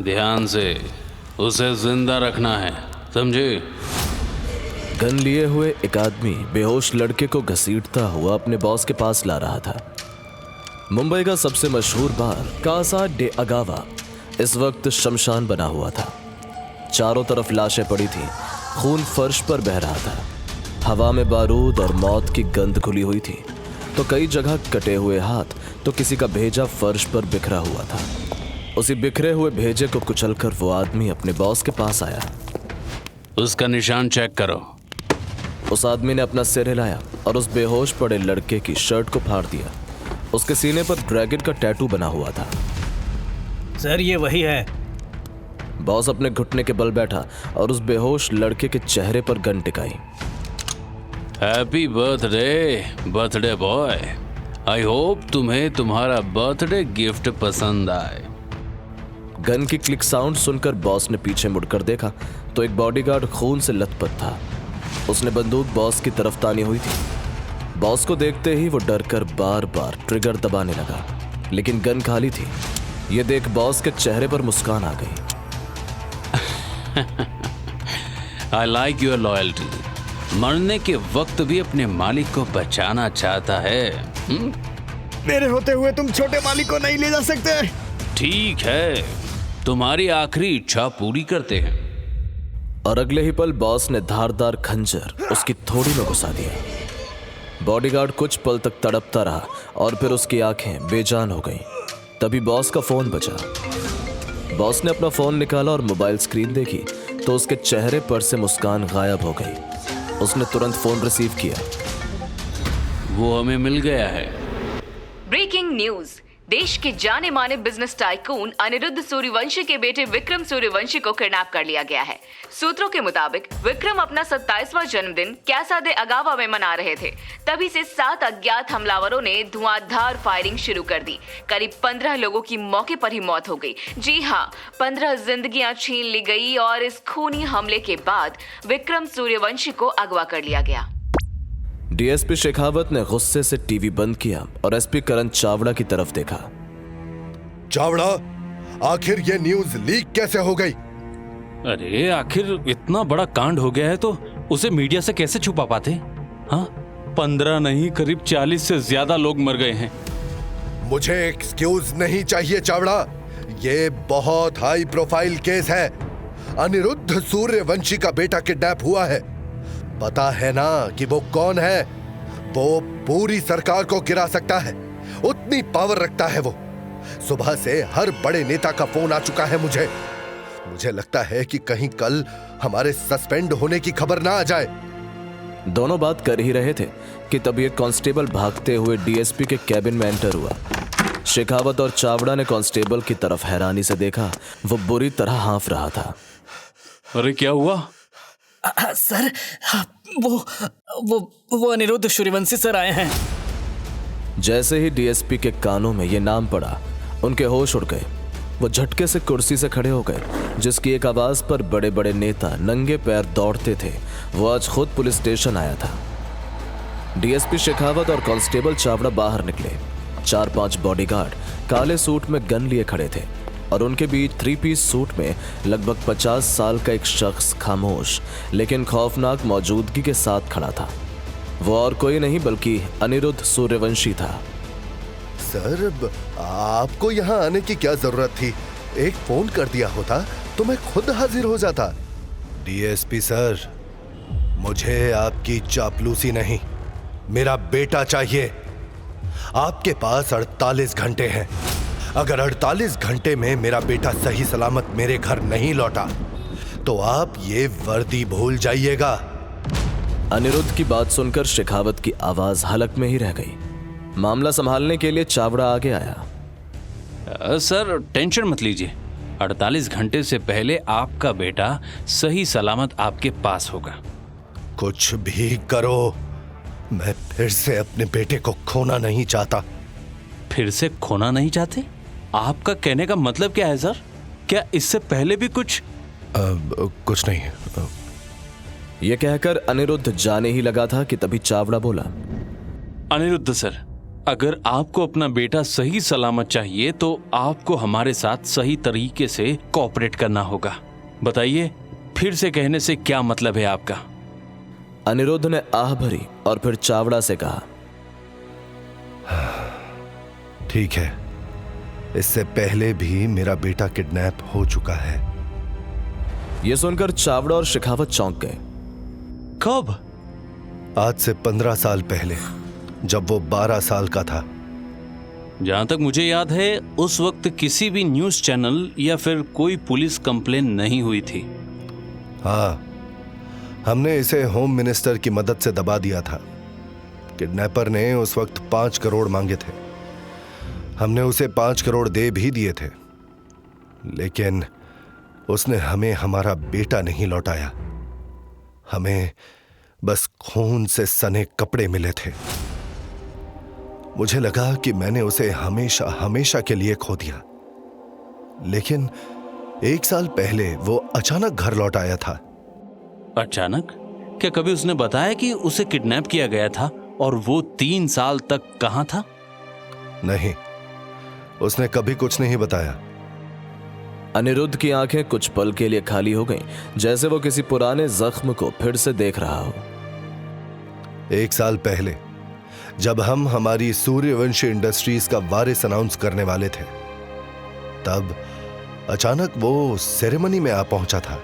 ध्यान से, उसे जिंदा रखना है, समझे? गन लिए हुए एक आदमी बेहोश लड़के को घसीटता हुआ अपने बॉस के पास ला रहा था। मुंबई का सबसे मशहूर बार कासा डे अगावा इस वक्त शमशान बना हुआ था। चारों तरफ लाशें पड़ी थी, खून फर्श पर बह रहा था। हवा में बारूद और मौत की गंध घुली हुई थी। तो कई जगह कटे हुए हाथ, तो किसी का भेजा फर्श पर बिखरा हुआ था। उसी बिखरे हुए भेजे को कुचलकर वो आदमी अपने बॉस के पास आया। उसका निशान चेक करो। उस आदमी ने अपना सिर हिलाया और उस बेहोश पड़े लड़के की शर्ट को फाड़ दिया। उसके सीने पर ड्रैगन का टैटू बना हुआ था। सर, ये वही है। बॉस अपने घुटने के बल बैठा और उस बेहोश लड़के के चेहरे पर गन टिकाई। Happy birthday boy. I hope तुम्हें तुम्हारा बर्थडे गिफ्ट पसंद आए। गन की क्लिक साउंड सुनकर बॉस ने पीछे मुड़कर देखा तो एक बॉडीगार्ड खून से लथपथ था। उसने बंदूक बॉस की तरफ तानी हुई थी। बॉस को देखते ही वो डरकर बार बार ट्रिगर दबाने लगा, लेकिन गन खाली थी। ये देख बॉस के चेहरे पर मुस्कान आ गई। I like your loyalty. मरने के वक्त भी अपने मालिक को बचाना चाहता है। मेरे होते हुए तुम छोटे मालिक को नहीं ले जा सकते। ठीक है, तुम्हारी आखिरी इच्छा पूरी करते हैं। और अगले ही पल बॉस ने धारदार खंजर उसकी थोड़ी में घुसा दिया। बॉडीगार्ड कुछ पल तक तड़पता रहा और फिर उसकी आंखें बेजान हो गईं। तभी बॉस का फोन बजा। बॉस ने अपना फोन निकाला और मोबाइल स्क्रीन देखी तो उसके चेहरे पर से मुस्कान गायब हो गई। उसने तुरंत फोन रिसीव किया। वो हमें मिल गया है। Breaking news. देश के जाने माने बिजनेस टाइकून अनिरुद्ध सूर्यवंशी के बेटे विक्रम सूर्यवंशी को किडनैप कर लिया गया है। सूत्रों के मुताबिक विक्रम अपना 27वां जन्मदिन कैसा दे अगावा में मना रहे थे। तभी से 7 अज्ञात हमलावरों ने धुआंधार फायरिंग शुरू कर दी। करीब 15 लोगों की मौके पर ही मौत हो गई। जी हाँ, 15 जिंदगियां छीन ली गई और इस खूनी हमले के बाद विक्रम सूर्यवंशी को अगवा कर लिया गया। डीएसपी शेखावत ने गुस्से से टीवी बंद किया और एसपी करण चावड़ा की तरफ देखा। चावड़ा, आखिर ये न्यूज लीक कैसे हो गई? अरे आखिर इतना बड़ा कांड हो गया है तो उसे मीडिया से कैसे छुपा पाते? हाँ, 15 नहीं करीब 40 से ज्यादा लोग मर गए हैं। मुझे एक्सक्यूज नहीं चाहिए चावड़ा। ये बहुत हाई प्रोफाइल केस है। अनिरुद्ध सूर्यवंशी का बेटा किडनैप हुआ है। पता है ना कि वो कौन है? वो पूरी सरकार को गिरा सकता है, उतनी पावर रखता है वो। सुबह से हर बड़े नेता का फोन आ चुका है मुझे लगता है कि कहीं कल हमारे सस्पेंड होने की खबर ना आ जाए। दोनों बात कर ही रहे थे कि तभी एक कांस्टेबल भागते हुए डीएसपी के कैबिन में एंटर हुआ। शेखावत और चावड़ा ने कांस्टेबल की तरफ हैरानी से देखा। वो बुरी तरह हाँफ रहा था। अरे क्या हुआ? सर, वो अनिरुद्ध सूर्यवंशी सर आए हैं। जैसे ही डीएसपी के कानों में ये नाम पड़ा, उनके होश उड़ गए। वो झटके से कुर्सी से खड़े हो गए, जिसकी एक आवाज पर बड़े बड़े नेता नंगे पैर दौड़ते थे। वो आज खुद पुलिस स्टेशन आया था। डीएसपी शेखावत और कांस्टेबल चावड़ा बाहर निकले। 4-5 बॉडीगार्ड काले सूट में गन लिए खड़े थे और उनके बीच 3 पीस सूट में लगभग 50 साल का एक शख्स खामोश लेकिन खौफनाक मौजूदगी के साथ खड़ा था। वो और कोई नहीं बल्कि अनिरुद्ध सूर्यवंशी था। सर, आपको यहाँ आने की क्या जरूरत थी? एक फोन कर दिया होता तो मैं खुद हाजिर हो जाता। डीएसपी सर, मुझे आपकी चापलूसी नहीं, मेरा बेटा चाहिए। आपके पास 48 घंटे हैं। अगर 48 घंटे में मेरा बेटा सही सलामत मेरे घर नहीं लौटा तो आप ये वर्दी भूल जाइएगा। अनिरुद्ध की बात सुनकर शेखावत की आवाज हलक में ही रह गई। मामला संभालने के लिए चावड़ा आगे आया। सर टेंशन मत लीजिए, 48 घंटे से पहले आपका बेटा सही सलामत आपके पास होगा। कुछ भी करो, मैं फिर से अपने बेटे को खोना नहीं चाहता। फिर से खोना नहीं चाहते? आपका कहने का मतलब क्या है सर? क्या इससे पहले भी कुछ? कुछ नहीं। यह कहकर अनिरुद्ध जाने ही लगा था कि तभी चावड़ा बोला, अनिरुद्ध सर, अगर आपको अपना बेटा सही सलामत चाहिए तो आपको हमारे साथ सही तरीके से कोऑपरेट करना होगा। बताइए, फिर से कहने से क्या मतलब है आपका? अनिरुद्ध ने आह भरी और फिर चावड़ा से कहा, ठीक है, इससे पहले भी मेरा बेटा किडनैप हो चुका है। यह सुनकर चावड़ा और शेखावत चौंक गए। कब? आज से 15 साल पहले, जब वो 12 साल का था। जहां तक मुझे याद है उस वक्त किसी भी न्यूज चैनल या फिर कोई पुलिस कंप्लेन नहीं हुई थी। हाँ, हमने इसे होम मिनिस्टर की मदद से दबा दिया था। किडनैपर ने उस वक्त 5 करोड़ मांगे थे। हमने उसे 5 करोड़ दे भी दिए थे, लेकिन उसने हमें हमारा बेटा नहीं लौटाया। हमें बस खून से सने कपड़े मिले थे। मुझे लगा कि मैंने उसे हमेशा हमेशा के लिए खो दिया, लेकिन 1 साल पहले वो अचानक घर लौट आया था। अचानक? क्या कभी उसने बताया कि उसे किडनैप किया गया था और वो 3 साल तक कहां था? नहीं, उसने कभी कुछ नहीं बताया। अनिरुद्ध की आंखें कुछ पल के लिए खाली हो गईं, जैसे वो किसी पुराने जख्म को फिर से देख रहा हो। 1 साल पहले जब हम हमारी सूर्यवंशी इंडस्ट्रीज का वारिस अनाउंस करने वाले थे, तब अचानक वो सेरेमनी में आ पहुंचा था।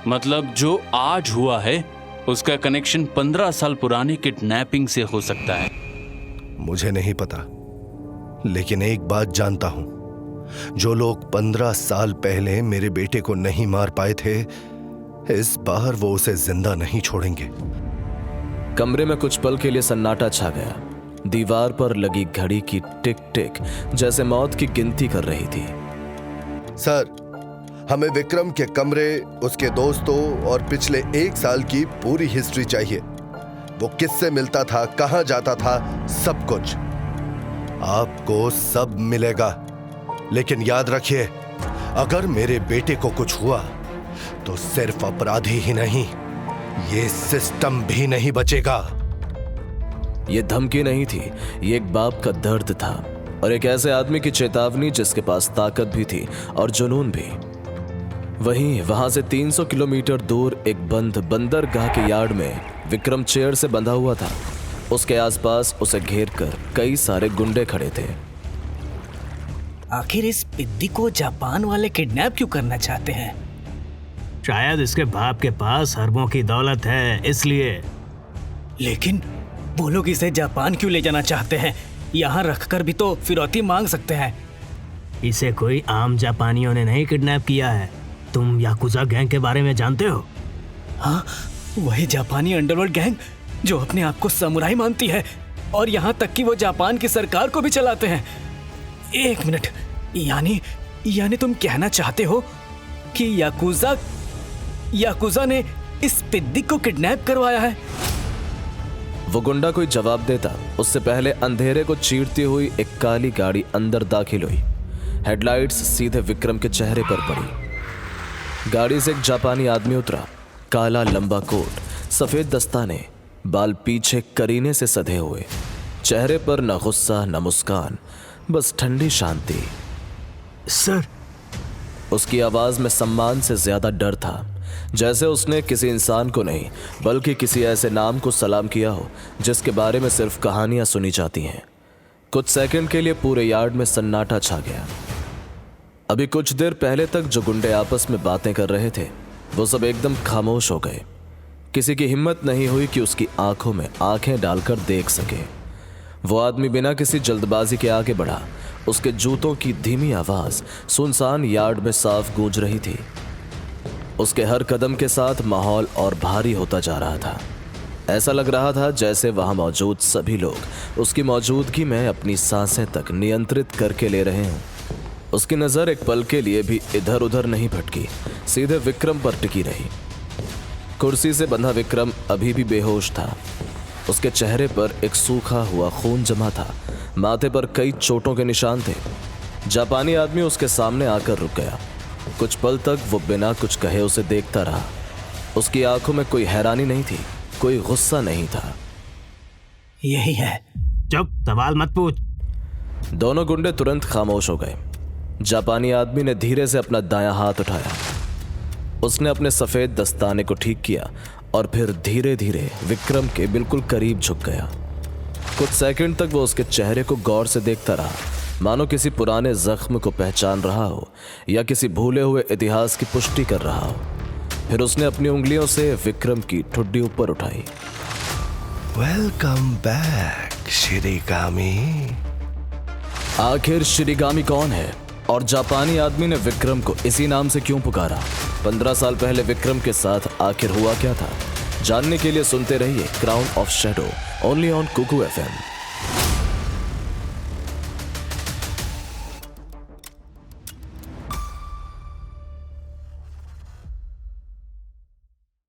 मतलब जो आज हुआ है उसका कनेक्शन 15 साल पुरानी किडनैपिंग से हो सकता है। मुझे नहीं पता, लेकिन एक बात जानता हूं, जो लोग 15 साल पहले मेरे बेटे को नहीं मार पाए थे, इस बार वो उसे जिंदा नहीं छोड़ेंगे। कमरे में कुछ पल के लिए सन्नाटा छा गया। दीवार पर लगी घड़ी की टिक टिक जैसे मौत की गिनती कर रही थी। सर, हमें विक्रम के कमरे, उसके दोस्तों और पिछले 1 साल की पूरी हिस्ट्री चाहिए। वो किससे मिलता था, कहां जाता था, सब कुछ। आपको सब मिलेगा, लेकिन याद रखिए, अगर मेरे बेटे को कुछ हुआ तो सिर्फ अपराधी ही नहीं, ये सिस्टम भी नहीं बचेगा। ये धमकी नहीं थी, ये एक बाप का दर्द था और एक ऐसे आदमी की चेतावनी जिसके पास ताकत भी थी और जुनून भी। वहीं वहां से 300 किलोमीटर दूर एक बंद बंदरगाह के यार्ड में विक्रम चेयर से बंधा हुआ था। उसके आसपास उसे घेर कर कई सारे गुंडे खड़े थे। आखिर इस पिद्दी को जापान वाले किडनैप क्यों करना चाहते हैं? शायद इसके बाप के पास अरबों की दौलत है, इसलिए। लेकिन वो लोग इसे जापान क्यों ले जाना चाहते हैं? यहाँ रखकर भी तो फिरौती मांग सकते हैं। इसे कोई आम जापानियों ने नहीं किडनैप किया है। तुम याकुजा गैंग के बारे में जानते हो? हाँ, वही जापानी अंडरवर्ल्ड गैंग जो अपने आप को समुराई मानती है और यहाँ तक कि वो जापान की सरकार को भी चलाते हैं। 1 मिनट, यानी तुम कहना चाहते हो कि याकुजा ने इस पिद्दी को किडनैप करवाया है? वो गुंडा कोई जवाब देता उससे पहले अंधेरे को चीरती हुई एक काली गाड़ी अंदर दाखिल हुई। हेडलाइट्स सीधे विक्रम के चेहरे पर पड़ी। गाड़ी से एक जापानी आदमी उतरा। काला लंबा कोट, सफेद दस्ताने, बाल पीछे करीने से सधे हुए, चेहरे पर न गुस्सा न मुस्कान, बस ठंडी शांति। सर। उसकी आवाज में सम्मान से ज्यादा डर था, जैसे उसने किसी इंसान को नहीं बल्कि किसी ऐसे नाम को सलाम किया हो जिसके बारे में सिर्फ कहानियां सुनी जाती हैं। कुछ सेकंड के लिए पूरे यार्ड में सन्नाटा छा गया। अभी कुछ देर पहले तक जो गुंडे आपस में बातें कर रहे थे वो सब एकदम खामोश हो गए। किसी की हिम्मत नहीं हुई कि उसकी आंखों में आंखें डालकर देख सके। वो आदमी बिना किसी जल्दबाजी के आगे बढ़ा। उसके जूतों की धीमी आवाज सुनसान यार्ड में साफ गूंज रही थी। उसके हर कदम के साथ माहौल और भारी होता जा रहा था। ऐसा लग रहा था जैसे वहां मौजूद सभी लोग उसकी मौजूदगी में अपनी सांसें तक नियंत्रित करके ले रहे हों। उसकी नजर एक पल के लिए भी इधर उधर नहीं भटकी, सीधे विक्रम पर टिकी रही। कुर्सी से बंधा विक्रम अभी भी बेहोश था। उसके चेहरे पर एक सूखा हुआ खून जमा था, माथे पर कई चोटों के निशान थे। जापानी आदमी उसके सामने आकर रुक गया। कुछ पल तक वो बिना कुछ कहे उसे देखता रहा। उसकी आंखों में कोई हैरानी नहीं थी, कोई गुस्सा नहीं था। यही है चुप, सवाल मत पूछ। दोनों गुंडे तुरंत खामोश हो गए। जापानी आदमी ने धीरे से अपना दायां हाथ उठाया। उसने अपने सफेद दस्ताने को ठीक किया और फिर धीरे धीरे विक्रम के बिल्कुल करीब झुक गया। कुछ सेकंड तक वो उसके चेहरे को गौर से देखता रहा, मानो किसी पुराने जख्म को पहचान रहा हो या किसी भूले हुए इतिहास की पुष्टि कर रहा हो। फिर उसने अपनी उंगलियों से विक्रम की ठुड्डी ऊपर उठाई। Welcome back Shirigami. आखिर शिरिगामी कौन है और जापानी आदमी ने विक्रम को इसी नाम से क्यों पुकारा? 15 साल पहले विक्रम के साथ आखिर हुआ क्या था? जानने के लिए सुनते रहिए Crown of Shadow only on Kuku FM।